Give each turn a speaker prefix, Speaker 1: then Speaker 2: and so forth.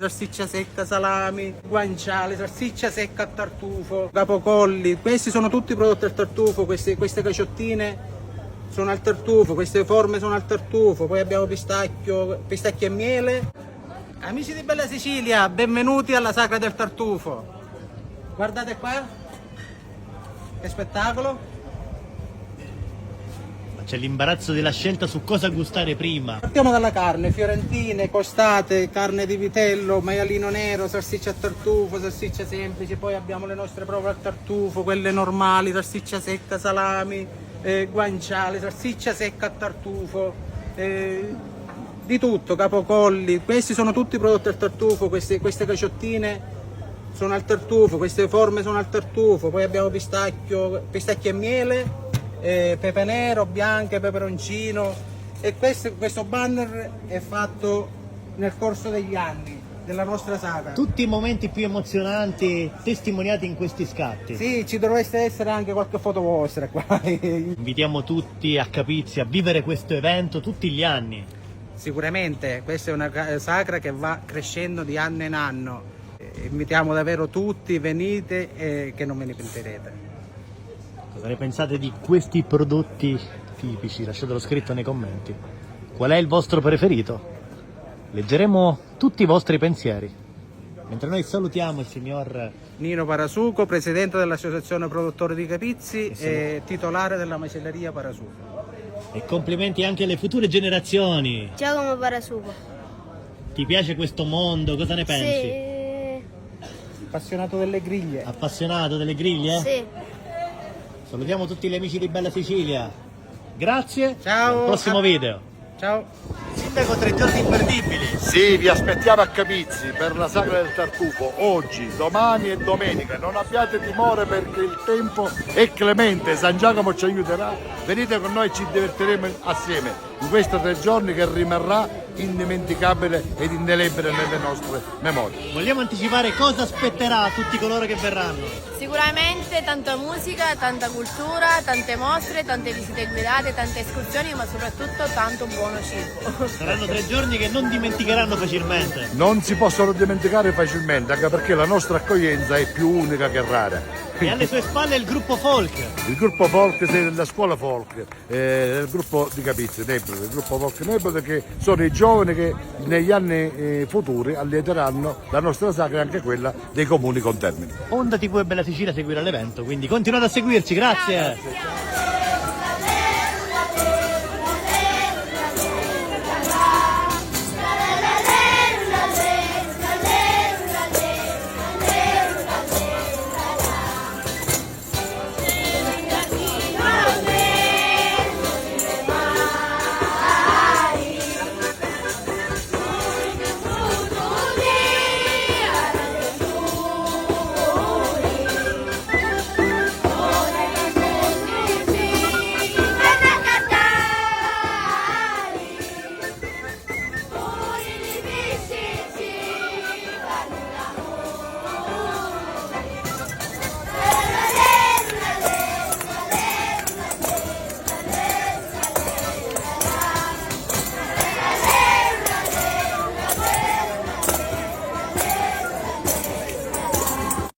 Speaker 1: salsiccia secca, salami, guanciale, salsiccia secca a tartufo, capocolli. Questi sono tutti prodotti al tartufo, queste caciottine sono al tartufo, queste forme sono al tartufo, poi abbiamo pistacchio e miele. Amici di Bella Sicilia, benvenuti alla Sagra del Tartufo. Guardate qua, che spettacolo.
Speaker 2: C'è l'imbarazzo della scelta su cosa gustare prima.
Speaker 1: Partiamo dalla carne, fiorentine, costate, carne di vitello, maialino nero, salsiccia a tartufo, salsiccia semplice, poi abbiamo le nostre prove al tartufo, quelle normali, salsiccia secca, salami, guanciale, salsiccia secca a tartufo, di tutto, capocolli. Questi sono tutti prodotti al tartufo, queste caciottine sono al tartufo, queste forme sono al tartufo, poi abbiamo pistacchio e miele, pepe nero, bianche, peperoncino, e questo banner è fatto nel corso degli anni della nostra saga.
Speaker 2: Tutti i momenti più emozionanti testimoniati in questi scatti.
Speaker 1: Sì, ci dovreste essere anche qualche foto vostra qua.
Speaker 2: Invitiamo tutti a Capizzi a vivere questo evento tutti gli anni.
Speaker 1: Sicuramente questa è una sagra che va crescendo di anno in anno. Invitiamo davvero tutti, venite e che non ve ne pentirete.
Speaker 2: Cosa ne pensate di questi prodotti tipici? Lasciatelo scritto nei commenti. Qual è il vostro preferito? Leggeremo tutti i vostri pensieri. Mentre noi salutiamo il signor
Speaker 1: Nino Parasuco, presidente dell'Associazione Produttori di Capizzi e titolare della macelleria Parasuco.
Speaker 2: E complimenti anche alle future generazioni.
Speaker 3: Giacomo Parasuco.
Speaker 2: Ti piace questo mondo? Cosa ne pensi?
Speaker 3: Sì.
Speaker 1: Appassionato delle griglie.
Speaker 2: Appassionato delle griglie?
Speaker 3: Sì.
Speaker 2: Salutiamo tutti gli amici di Bella Sicilia. Grazie.
Speaker 1: Ciao.
Speaker 2: Al prossimo video.
Speaker 1: Ciao.
Speaker 2: Sindaco, 3 giorni imperdibili.
Speaker 4: Sì, vi aspettiamo a Capizzi per la Sagra del Tartufo, oggi, domani e domenica. Non abbiate timore perché il tempo è clemente, San Giacomo ci aiuterà. Venite con noi e ci divertiremo assieme in questi 3 giorni che rimarrà indimenticabile ed indelebile nelle nostre memorie.
Speaker 2: Vogliamo anticipare cosa aspetterà a tutti coloro che verranno?
Speaker 3: Sicuramente tanta musica, tanta cultura, tante mostre, tante visite guidate, tante escursioni, ma soprattutto tanto buono cibo.
Speaker 2: Saranno 3 giorni che non dimenticheranno facilmente.
Speaker 4: Non si possono dimenticare facilmente, anche perché la nostra accoglienza è più unica che rara.
Speaker 2: E alle sue spalle il gruppo folk.
Speaker 4: Il gruppo folk della scuola folk, il gruppo di Capizzi, Nebrode, il gruppo folk Nebrode, che sono i giovani che negli anni futuri allieteranno la nostra sagra e anche quella dei comuni contermini.
Speaker 2: Onda TV e Bella Sicilia seguirà l'evento, quindi continuate a seguirci, grazie.